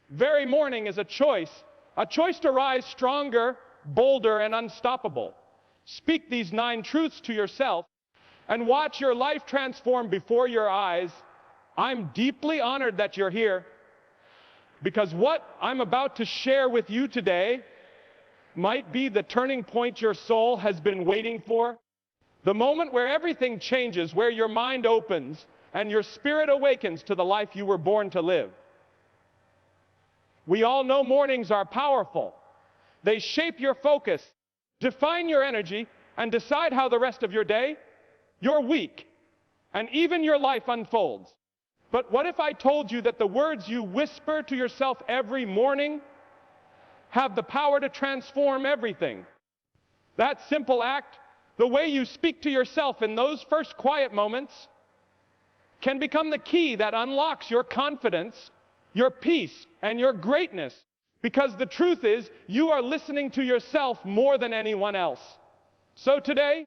Very morning is a choice to rise stronger, bolder, and unstoppable. Speak these 9 truths to yourself and watch your life transform before your eyes. I'm deeply honored that you're here, because what I'm about to share with you today might be the turning point your soul has been waiting for. The moment where everything changes, where your mind opens and your spirit awakens to the life you were born to live. We all know mornings are powerful. They shape your focus, define your energy, and decide how the rest of your day, your week, and even your life unfolds. But what if I told you that the words you whisper to yourself every morning have the power to transform everything? That simple act, the way you speak to yourself in those first quiet moments, can become the key that unlocks your confidence, your peace, and your greatness. Because the truth is, you are listening to yourself more than anyone else. So today,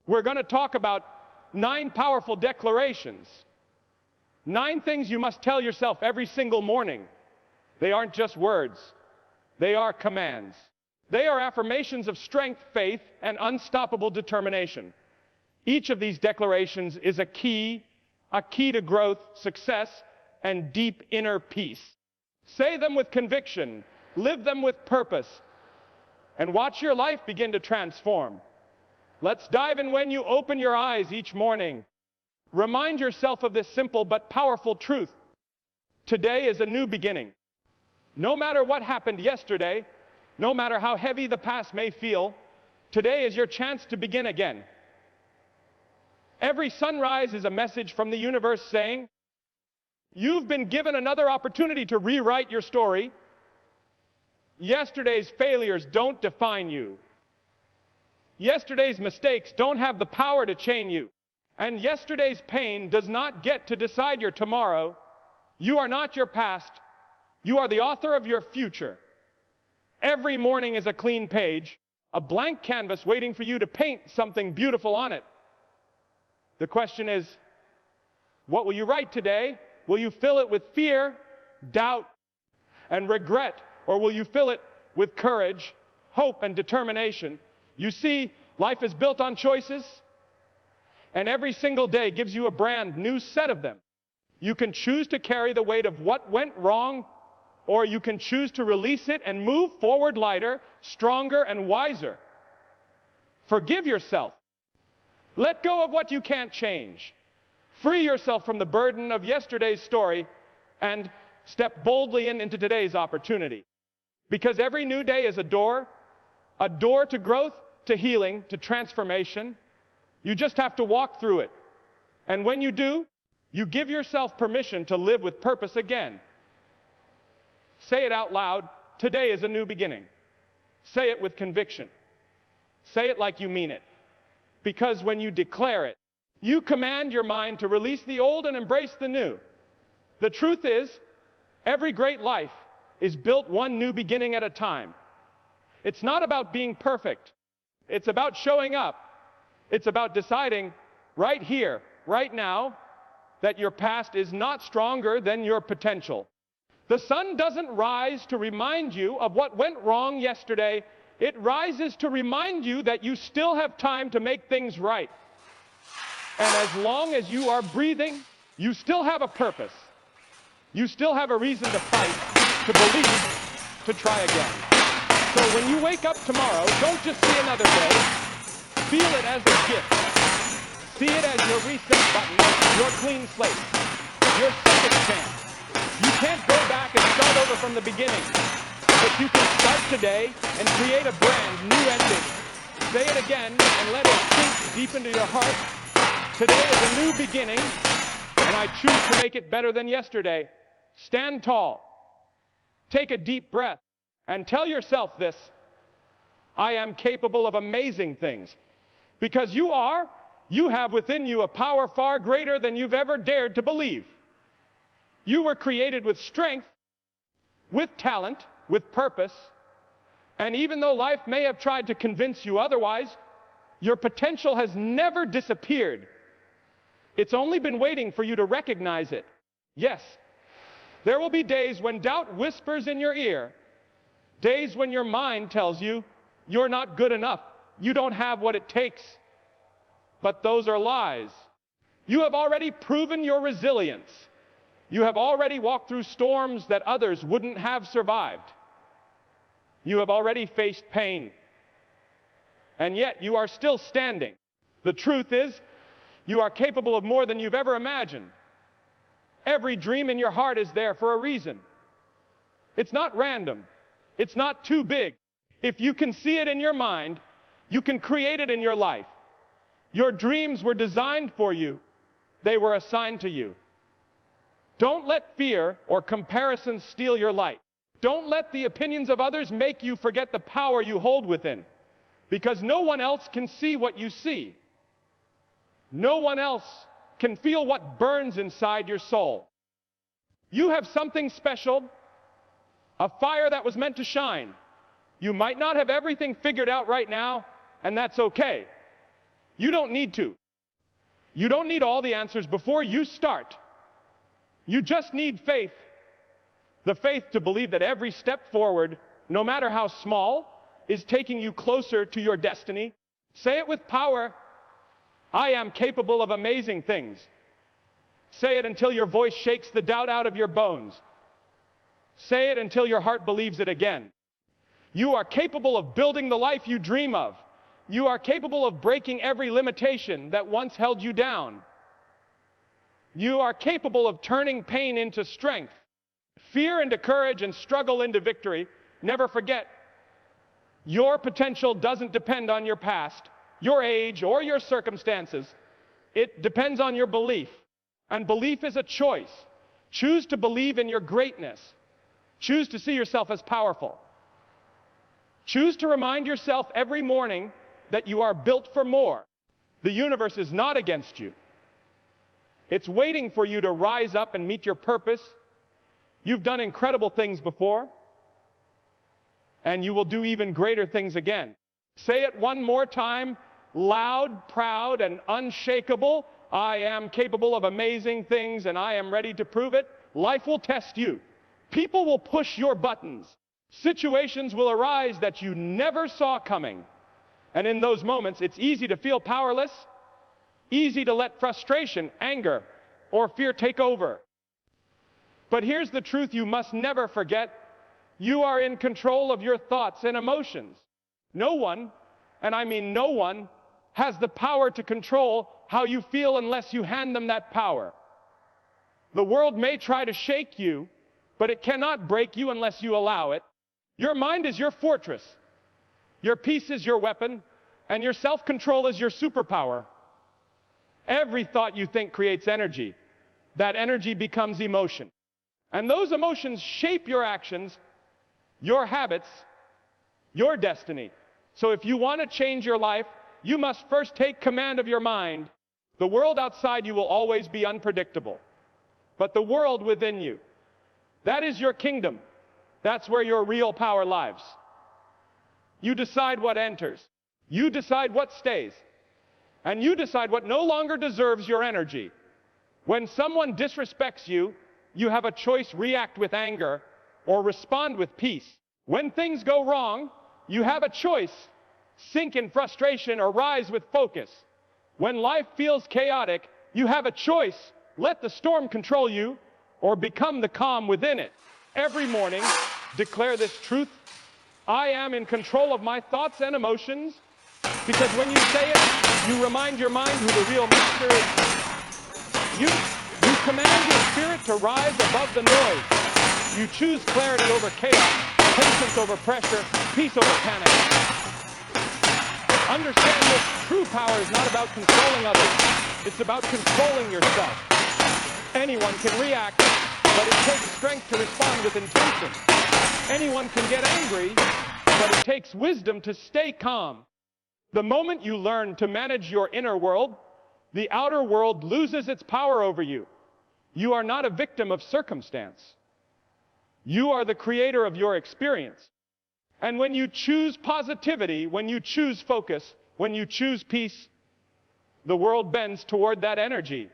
we're going to talk about 9 powerful declarations. 9 things you must tell yourself every single morning. They aren't just words. They are commands. They are affirmations of strength, faith, and unstoppable determination. Each of these declarations is a key to growth, success, and deep inner peace. Say them with conviction, live them with purpose, and watch your life begin to transform. Let's dive in. When you open your eyes each morning, remind yourself of this simple but powerful truth. Today is a new beginning. No matter what happened yesterday, no matter how heavy the past may feel, today is your chance to begin again. Every sunrise is a message from the universe saying, you've been given another opportunity to rewrite your story. Yesterday's failures don't define you. Yesterday's mistakes don't have the power to chain you. And yesterday's pain does not get to decide your tomorrow. You are not your past. You are the author of your future. Every morning is a clean page, a blank canvas waiting for you to paint something beautiful on it. The question is, what will you write today? Will you fill it with fear, doubt, and regret? Or will you fill it with courage, hope, and determination? You see, life is built on choices, and every single day gives you a brand new set of them. You can choose to carry the weight of what went wrong, or you can choose to release it and move forward lighter, stronger, and wiser. Forgive yourself. Let go of what you can't change. Free yourself from the burden of yesterday's story and step boldly into today's opportunity. Because every new day is a door to growth, to healing, to transformation. You just have to walk through it. And when you do, you give yourself permission to live with purpose again. Say it out loud. Today is a new beginning. Say it with conviction. Say it like you mean it. Because when you declare it, you command your mind to release the old and embrace the new. The truth is, every great life is built one new beginning at a time. It's not about being perfect. It's about showing up. It's about deciding right here, right now, that your past is not stronger than your potential. The sun doesn't rise to remind you of what went wrong yesterday. It rises to remind you that you still have time to make things right. And as long as you are breathing, you still have a purpose. You still have a reason to fight, to believe, to try again. So when you wake up tomorrow, don't just see another day. Feel it as a gift. See it as your reset button, your clean slate, your second chance. You can't go back and start over from the beginning, but you can start today and create a brand new ending. Say it again and let it sink deep into your heart. Today is a new beginning, and I choose to make it better than yesterday. Stand tall. Take a deep breath and tell yourself this: I am capable of amazing things. Because you have within you a power far greater than you've ever dared to believe. You were created with strength, with talent, with purpose, and even though life may have tried to convince you otherwise, your potential has never disappeared. It's only been waiting for you to recognize it. Yes, There will be days when doubt whispers in your ear, days when your mind tells you you're not good enough, you don't have what it takes. But those are lies. You have already proven your resilience. You have already walked through storms that others wouldn't have survived. You have already faced pain. And yet you are still standing. The truth is, you are capable of more than you've ever imagined. Every dream in your heart is there for a reason. It's not random. It's not too big. If you can see it in your mind, you can create it in your life. Your dreams were designed for you. They were assigned to you. Don't let fear or comparison steal your light. Don't let the opinions of others make you forget the power you hold within. Because no one else can see what you see. No one else can feel what burns inside your soul. You have something special, a fire that was meant to shine. You might not have everything figured out right now, and that's okay. You don't need to. You don't need all the answers before you start. You just need faith. The faith to believe that every step forward, no matter how small, is taking you closer to your destiny. Say it with power. I am capable of amazing things. Say it until your voice shakes the doubt out of your bones. Say it until your heart believes it again. You are capable of building the life you dream of. You are capable of breaking every limitation that once held you down. You are capable of turning pain into strength, fear into courage, and struggle into victory. Never forget, your potential doesn't depend on your past, your age, or your circumstances. It depends on your belief. And belief is a choice. Choose to believe in your greatness. Choose to see yourself as powerful. Choose to remind yourself every morning that you are built for more. The universe is not against you. It's waiting for you to rise up and meet your purpose. You've done incredible things before, and you will do even greater things again. Say it one more time, loud, proud, and unshakable. I am capable of amazing things, and I am ready to prove it. Life will test you. People will push your buttons. Situations will arise that you never saw coming. And in those moments, it's easy to feel powerless, easy to let frustration, anger, or fear take over. But here's the truth you must never forget. You are in control of your thoughts and emotions. No one, and I mean no one, has the power to control how you feel unless you hand them that power. The world may try to shake you, but it cannot break you unless you allow it. Your mind is your fortress. Your peace is your weapon, and your self-control is your superpower. Every thought you think creates energy. That energy becomes emotion. And those emotions shape your actions, your habits, your destiny. So if you want to change your life, you must first take command of your mind. The world outside you will always be unpredictable. But the world within you, that is your kingdom. That's where your real power lies. You decide what enters. You decide what stays. And you decide what no longer deserves your energy. When someone disrespects you, you have a choice: react with anger or respond with peace. When things go wrong, you have a choice: sink in frustration or rise with focus. When life feels chaotic, you have a choice: let the storm control you or become the calm within it. Every morning, declare this truth: I am in control of my thoughts and emotions. Because when you say it, you remind your mind who the real master is. You command your spirit to rise above the noise. You choose clarity over chaos, patience over pressure, peace over panic. Understand this: true power is not about controlling others. It's about controlling yourself. Anyone can react, but it takes strength to respond with intention. Anyone can get angry, but it takes wisdom to stay calm. The moment you learn to manage your inner world, the outer world loses its power over you. You are not a victim of circumstance. You are the creator of your experience. And when you choose positivity, when you choose focus, when you choose peace, the world bends toward that energy.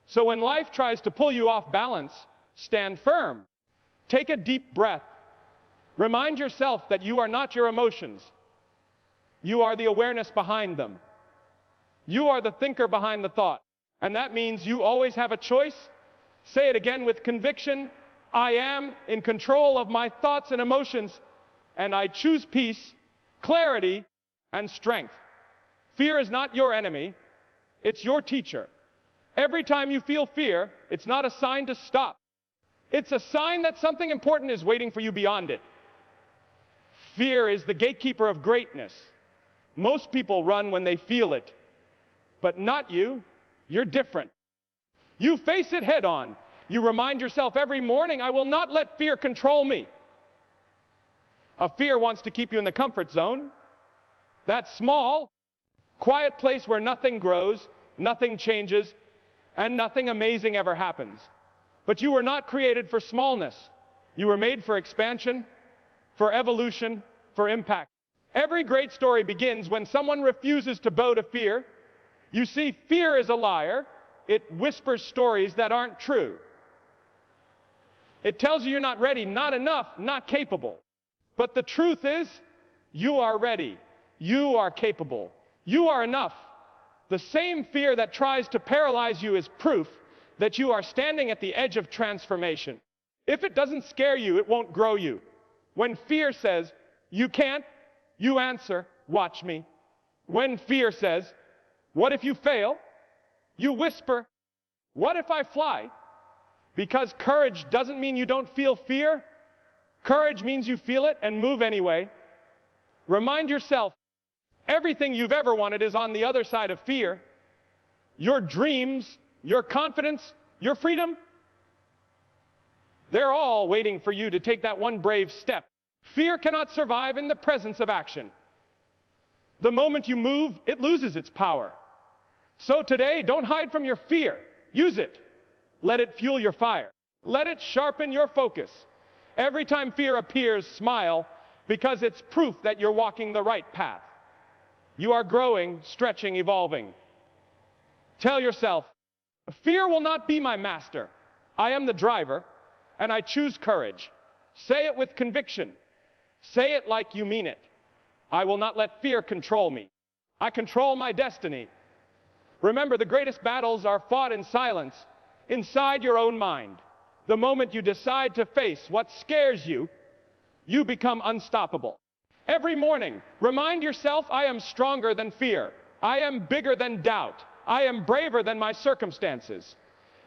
So when life tries to pull you off balance, Stand firm. Take a deep breath. Remind yourself that you are not your emotions. You are the awareness behind them. You are the thinker behind the thought. And that means you always have a choice. Say it again with conviction. I am in control of my thoughts and emotions, and I choose peace, clarity, and strength. Fear is not your enemy. It's your teacher. Every time you feel fear, it's not a sign to stop. It's a sign that something important is waiting for you beyond it. Fear is the gatekeeper of greatness. Most people run when they feel it, but not you. You're different. You face it head on. You remind yourself every morning, I will not let fear control me. A fear wants to keep you in the comfort zone. That small, quiet place where nothing grows, nothing changes, and nothing amazing ever happens. But you were not created for smallness. You were made for expansion, for evolution, for impact. Every great story begins when someone refuses to bow to fear. You see, fear is a liar. It whispers stories that aren't true. It tells you you're not ready, not enough, not capable. But the truth is, you are ready. You are capable. You are enough. The same fear that tries to paralyze you is proof that you are standing at the edge of transformation. If it doesn't scare you, it won't grow you. When fear says, you can't, you answer, watch me. When fear says, what if you fail? You whisper, what if I fly? Because courage doesn't mean you don't feel fear. Courage means you feel it and move anyway. Remind yourself, everything you've ever wanted is on the other side of fear. Your dreams, your confidence, your freedom, they're all waiting for you to take that one brave step. Fear cannot survive in the presence of action. The moment you move, it loses its power. So today, don't hide from your fear. Use it. Let it fuel your fire. Let it sharpen your focus. Every time fear appears, smile, because it's proof that you're walking the right path. You are growing, stretching, evolving. Tell yourself, fear will not be my master. I am the driver, and I choose courage. Say it with conviction. Say it like you mean it. I will not let fear control me. I control my destiny. Remember, the greatest battles are fought in silence, inside your own mind. The moment you decide to face what scares you, you become unstoppable. Every morning, remind yourself, I am stronger than fear. I am bigger than doubt. I am braver than my circumstances.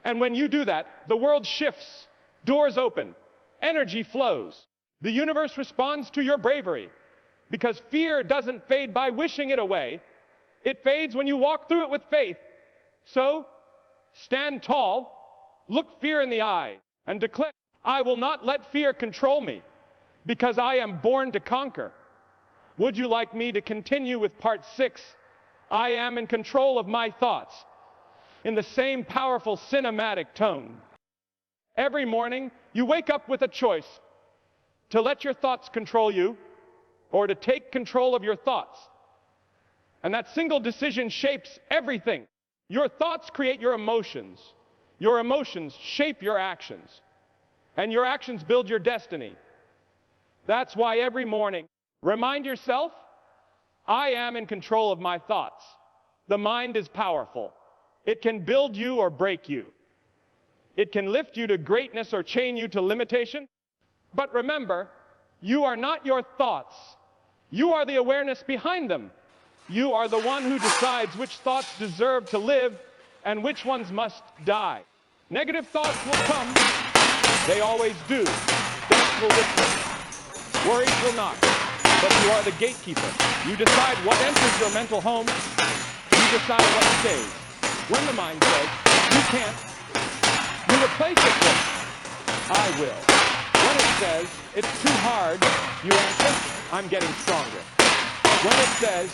And when you do that, the world shifts, doors open, energy flows. The universe responds to your bravery, because fear doesn't fade by wishing it away. It fades when you walk through it with faith. So, stand tall, look fear in the eye, and declare, I will not let fear control me, because I am born to conquer. Would you like me to continue with part 6? I am in control of my thoughts, in the same powerful cinematic tone. Every morning, you wake up with a choice to let your thoughts control you, or to take control of your thoughts. And that single decision shapes everything. Your thoughts create your emotions. Your emotions shape your actions. And your actions build your destiny. That's why every morning, remind yourself, I am in control of my thoughts. The mind is powerful. It can build you or break you. It can lift you to greatness or chain you to limitation. But remember, you are not your thoughts. You are the awareness behind them. You are the one who decides which thoughts deserve to live and which ones must die. Negative thoughts will come. They always do. Doubts will whisper. Worries will knock. But you are the gatekeeper. You decide what enters your mental home. You decide what stays. When the mind says, you can't, you replace it with, I will. When it says, it's too hard, you answer, I'm getting stronger. When it says,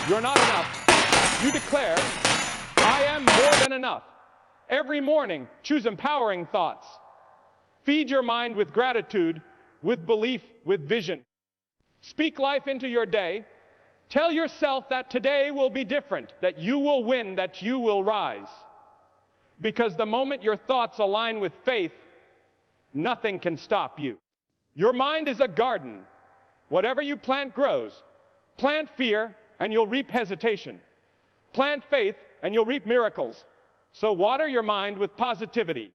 you're not enough, you declare, I am more than enough. Every morning, choose empowering thoughts. Feed your mind with gratitude, with belief, with vision. Speak life into your day. Tell yourself that today will be different, that you will win, that you will rise. Because the moment your thoughts align with faith, Nothing can stop you. Your mind is a garden. Whatever you plant grows. Plant fear and you'll reap hesitation. Plant faith and you'll reap miracles. So water your mind with positivity.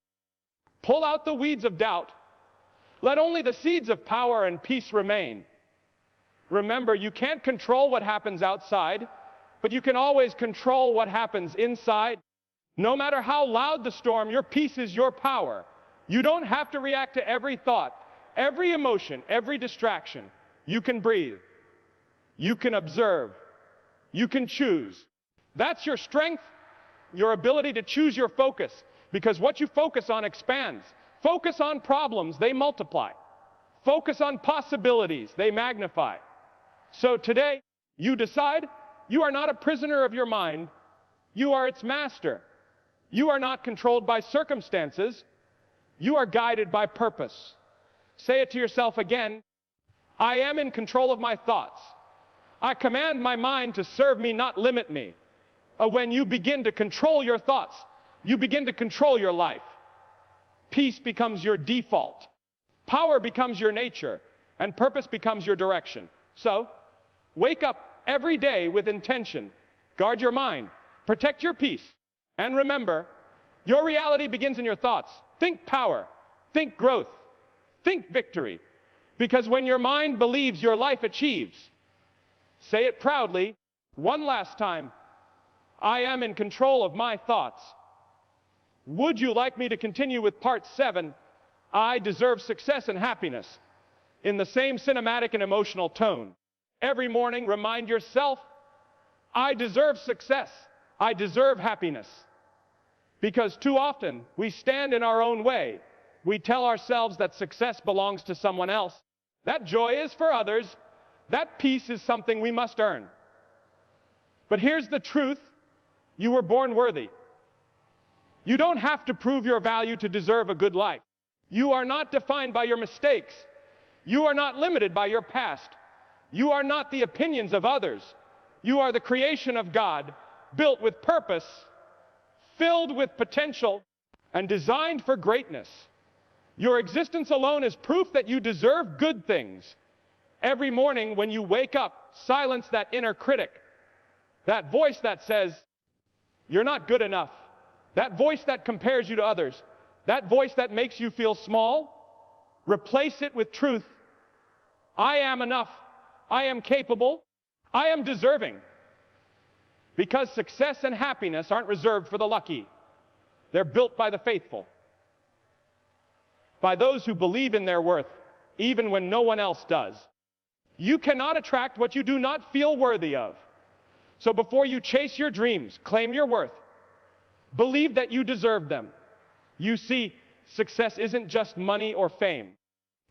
Pull out the weeds of doubt. Let only the seeds of power and peace remain. Remember, you can't control what happens outside, but you can always control what happens inside. No matter how loud the storm, your peace is your power. You don't have to react to every thought, every emotion, every distraction. You can breathe. You can observe. You can choose. That's your strength, your ability to choose your focus, because what you focus on expands. Focus on problems, they multiply. Focus on possibilities, they magnify. So today, you decide you are not a prisoner of your mind. You are its master. You are not controlled by circumstances. You are guided by purpose. Say it to yourself again. I am in control of my thoughts. I command my mind to serve me, not limit me. When you begin to control your thoughts, you begin to control your life. Peace becomes your default. Power becomes your nature, and purpose becomes your direction. So, wake up every day with intention. Guard your mind. Protect your peace. And remember, your reality begins in your thoughts. Think power. Think growth. Think victory. Because when your mind believes, your life achieves. Say it proudly. One last time. I am in control of my thoughts. Would you like me to continue with part 7? I deserve success and happiness. In the same cinematic and emotional tone. Every morning, remind yourself, I deserve success. I deserve happiness. Because too often, we stand in our own way. We tell ourselves that success belongs to someone else. That joy is for others. That peace is something we must earn. But here's the truth. You were born worthy. You don't have to prove your value to deserve a good life. You are not defined by your mistakes. You are not limited by your past. You are not the opinions of others. You are the creation of God, built with purpose, filled with potential, and designed for greatness. Your existence alone is proof that you deserve good things. Every morning when you wake up, silence that inner critic, that voice that says, you're not good enough, that voice that compares you to others, that voice that makes you feel small. Replace it with truth. I am enough. I am capable. I am deserving. Because success and happiness aren't reserved for the lucky. They're built by the faithful. By those who believe in their worth, even when no one else does. You cannot attract what you do not feel worthy of. So before you chase your dreams, claim your worth. Believe that you deserve them. You see, success isn't just money or fame.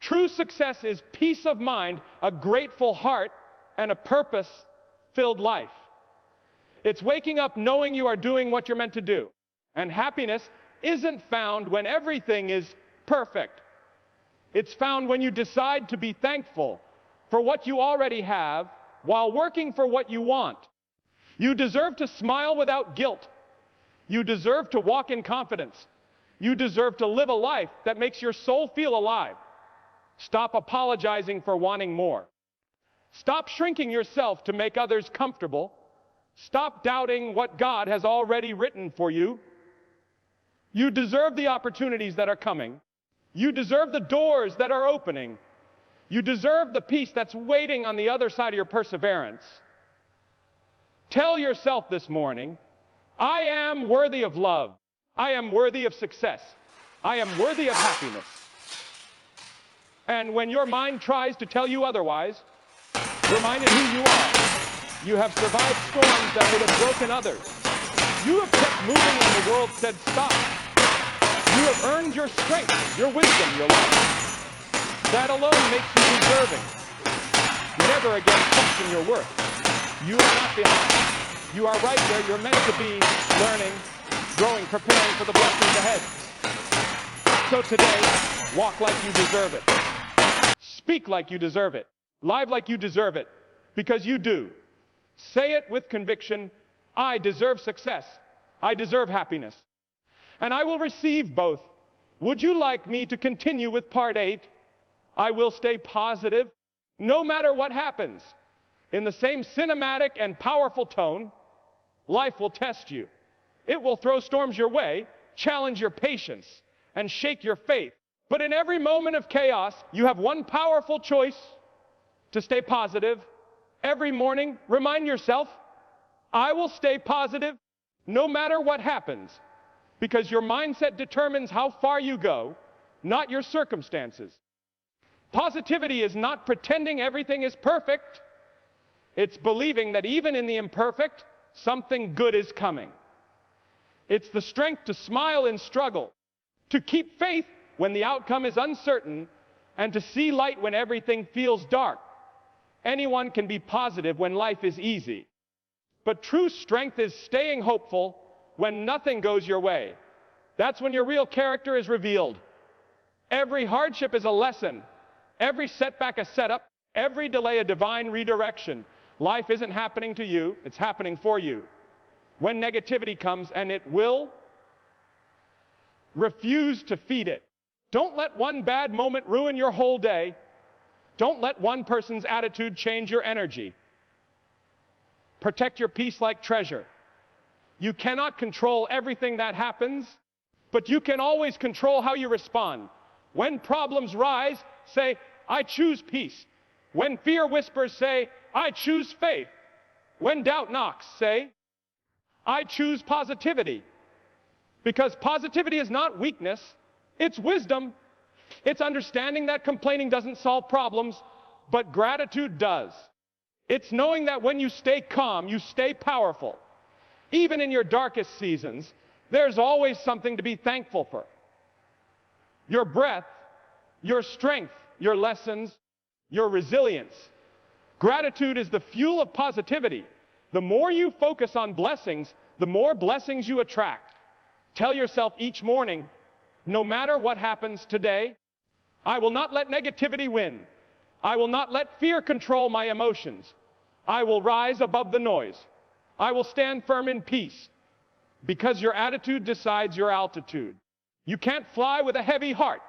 True success is peace of mind, a grateful heart, and a purpose-filled life. It's waking up knowing you are doing what you're meant to do. And happiness isn't found when everything is perfect. It's found when you decide to be thankful for what you already have while working for what you want. You deserve to smile without guilt. You deserve to walk in confidence. You deserve to live a life that makes your soul feel alive. Stop apologizing for wanting more. Stop shrinking yourself to make others comfortable. Stop doubting what God has already written for you. You deserve the opportunities that are coming. You deserve the doors that are opening. You deserve the peace that's waiting on the other side of your perseverance. Tell yourself this morning, I am worthy of love. I am worthy of success. I am worthy of happiness. And when your mind tries to tell you otherwise, remind it who you are. You have survived storms that would have broken others. You have kept moving when the world said stop. You have earned your strength, your wisdom, your life. That alone makes you deserving. Never again question your worth. You are not behind. You are right where you're meant to be, learning, growing, preparing for the blessings ahead. So today, walk like you deserve it. Speak like you deserve it. Live like you deserve it. Because you do. Say it with conviction. I deserve success. I deserve happiness. And I will receive both Would you like me to continue with part 8? I will stay positive no matter what happens. In the same cinematic and powerful tone, life will test you. It will throw storms your way, challenge your patience, and shake your faith. But in every moment of chaos, you have one powerful choice: to stay positive. Every morning, remind yourself, I will stay positive no matter what happens, because your mindset determines how far you go, not your circumstances. Positivity is not pretending everything is perfect. It's believing that even in the imperfect, something good is coming. It's the strength to smile in struggle, to keep faith when the outcome is uncertain, and to see light when everything feels dark. Anyone can be positive when life is easy. But true strength is staying hopeful when nothing goes your way. That's when your real character is revealed. Every hardship is a lesson. Every setback a setup. Every delay a divine redirection. Life isn't happening to you, it's happening for you. When negativity comes, and it will, refuse to feed it. Don't let one bad moment ruin your whole day. Don't let one person's attitude change your energy. Protect your peace like treasure. You cannot control everything that happens, but you can always control how you respond. When problems rise, say, I choose peace. When fear whispers, say, I choose faith. When doubt knocks, say, I choose positivity. Because positivity is not weakness, it's wisdom. It's understanding that complaining doesn't solve problems, but gratitude does. It's knowing that when you stay calm, you stay powerful. Even in your darkest seasons, there's always something to be thankful for. Your breath, your strength, your lessons, your resilience. Gratitude is the fuel of positivity. The more you focus on blessings, the more blessings you attract. Tell yourself each morning, no matter what happens today, I will not let negativity win. I will not let fear control my emotions. I will rise above the noise. I will stand firm in peace, because your attitude decides your altitude. You can't fly with a heavy heart.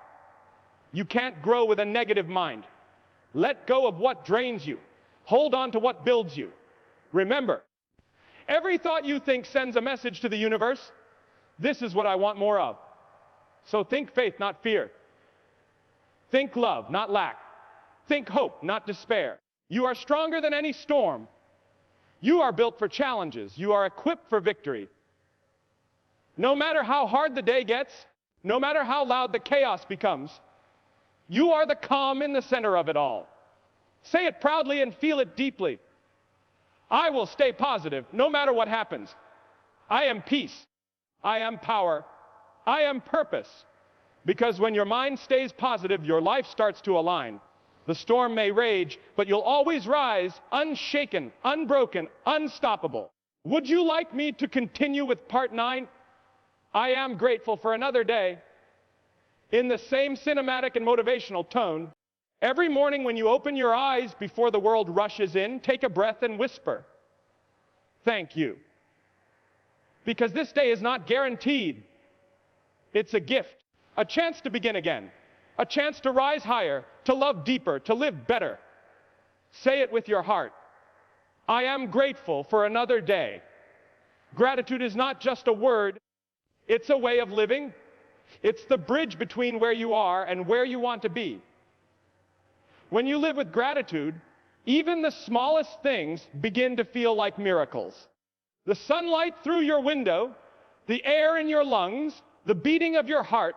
You can't grow with a negative mind. Let go of what drains you. Hold on to what builds you. Remember, every thought you think sends a message to the universe. This is what I want more of. So think faith, not fear. Think love, not lack. Think hope, not despair. You are stronger than any storm. You are built for challenges. You are equipped for victory. No matter how hard the day gets, no matter how loud the chaos becomes, you are the calm in the center of it all. Say it proudly and feel it deeply. I will stay positive no matter what happens. I am peace. I am power. I am purpose. Because when your mind stays positive, your life starts to align. The storm may rage, but you'll always rise, unshaken, unbroken, unstoppable. Would you like me to continue with part 9? I am grateful for another day. In the same cinematic and motivational tone, every morning when you open your eyes before the world rushes in, take a breath and whisper, thank you. Because this day is not guaranteed. It's a gift, a chance to begin again, a chance to rise higher, to love deeper, to live better. Say it with your heart. I am grateful for another day. Gratitude is not just a word, it's a way of living. It's the bridge between where you are and where you want to be. When you live with gratitude, even the smallest things begin to feel like miracles. The sunlight through your window, the air in your lungs, the beating of your heart,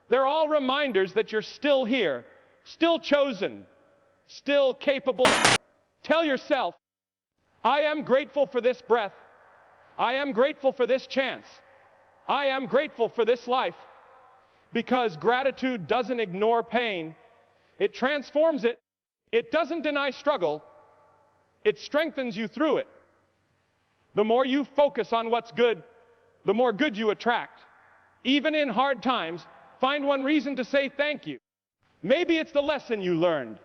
they're all reminders that you're still here, still chosen, still capable. Tell yourself, I am grateful for this breath. I am grateful for this chance. I am grateful for this life. Because gratitude doesn't ignore pain. It transforms it. It doesn't deny struggle. It strengthens you through it. The more you focus on what's good, the more good you attract. Even in hard times, find one reason to say thank you. Maybe it's the lesson you learned.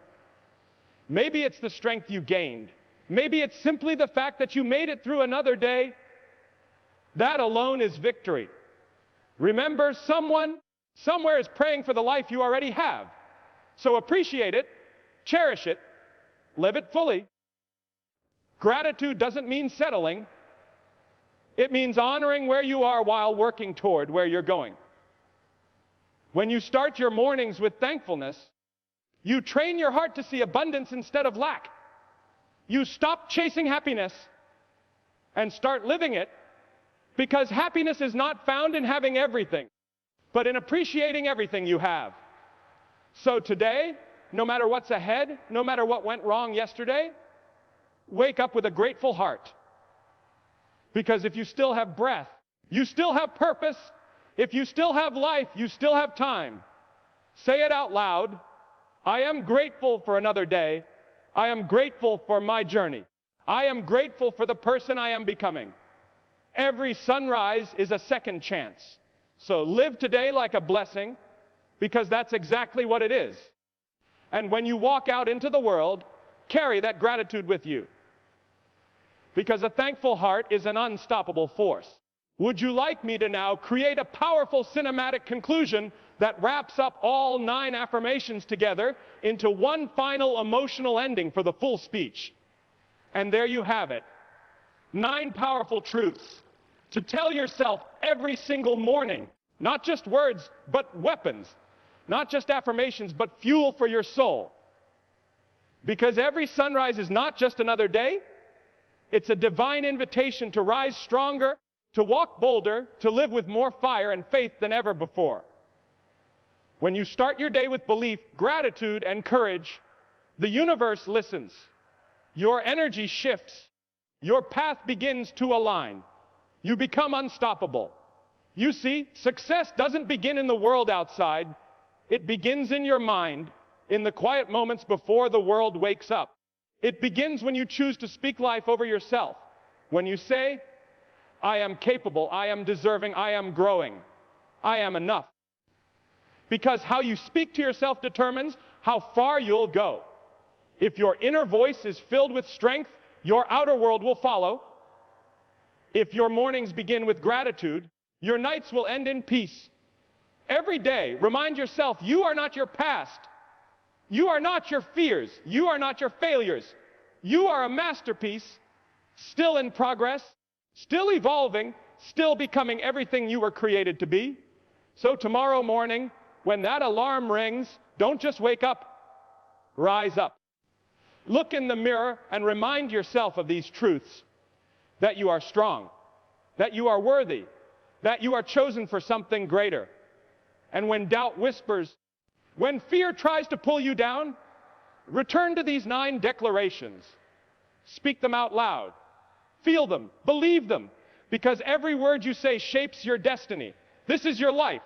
Maybe it's the strength you gained. Maybe it's simply the fact that you made it through another day. That alone is victory. Remember, someone Somewhere is praying for the life you already have. So appreciate it, cherish it, live it fully. Gratitude doesn't mean settling. It means honoring where you are while working toward where you're going. When you start your mornings with thankfulness, you train your heart to see abundance instead of lack. You stop chasing happiness and start living it, because happiness is not found in having everything, but in appreciating everything you have. So today, no matter what's ahead, no matter what went wrong yesterday, wake up with a grateful heart. Because if you still have breath, you still have purpose. If you still have life, you still have time. Say it out loud. I am grateful for another day. I am grateful for my journey. I am grateful for the person I am becoming. Every sunrise is a second chance. So live today like a blessing, because that's exactly what it is. And when you walk out into the world, carry that gratitude with you. Because a thankful heart is an unstoppable force. Would you like me to now create a powerful cinematic conclusion that wraps up all 9 affirmations together into one final emotional ending for the full speech? And there you have it. 9 powerful truths to tell yourself every single morning. Not just words, but weapons. Not just affirmations, but fuel for your soul. Because every sunrise is not just another day. It's a divine invitation to rise stronger, to walk bolder, to live with more fire and faith than ever before. When you start your day with belief, gratitude, and courage, the universe listens. Your energy shifts. Your path begins to align. You become unstoppable. You see, success doesn't begin in the world outside. It begins in your mind, in the quiet moments before the world wakes up. It begins when you choose to speak life over yourself. When you say, I am capable, I am deserving, I am growing, I am enough. Because how you speak to yourself determines how far you'll go. If your inner voice is filled with strength, your outer world will follow. If your mornings begin with gratitude, your nights will end in peace. Every day, remind yourself, you are not your past. You are not your fears. You are not your failures. You are a masterpiece, still in progress, still evolving, still becoming everything you were created to be. So tomorrow morning, when that alarm rings, don't just wake up, rise up. Look in the mirror and remind yourself of these truths. That you are strong, that you are worthy, that you are chosen for something greater. And when doubt whispers, when fear tries to pull you down, return to these 9 declarations. Speak them out loud. Feel them, believe them, because every word you say shapes your destiny. This is your life,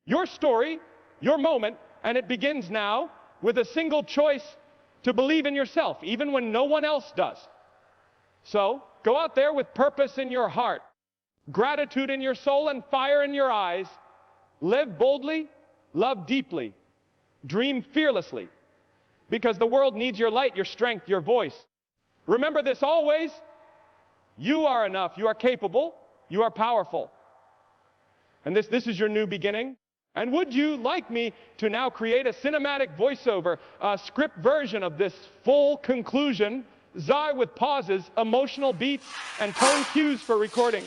your story, your moment, and it begins now with a single choice to believe in yourself, even when no one else does. So, go out there with purpose in your heart, gratitude in your soul, and fire in your eyes. Live boldly, love deeply, dream fearlessly, because the world needs your light, your strength, your voice. Remember this always. You are enough. You are capable. You are powerful. And this is your new beginning. And would you like me to now create a cinematic voiceover, a script version of this full conclusion, with pauses, emotional beats, and tone cues for recording?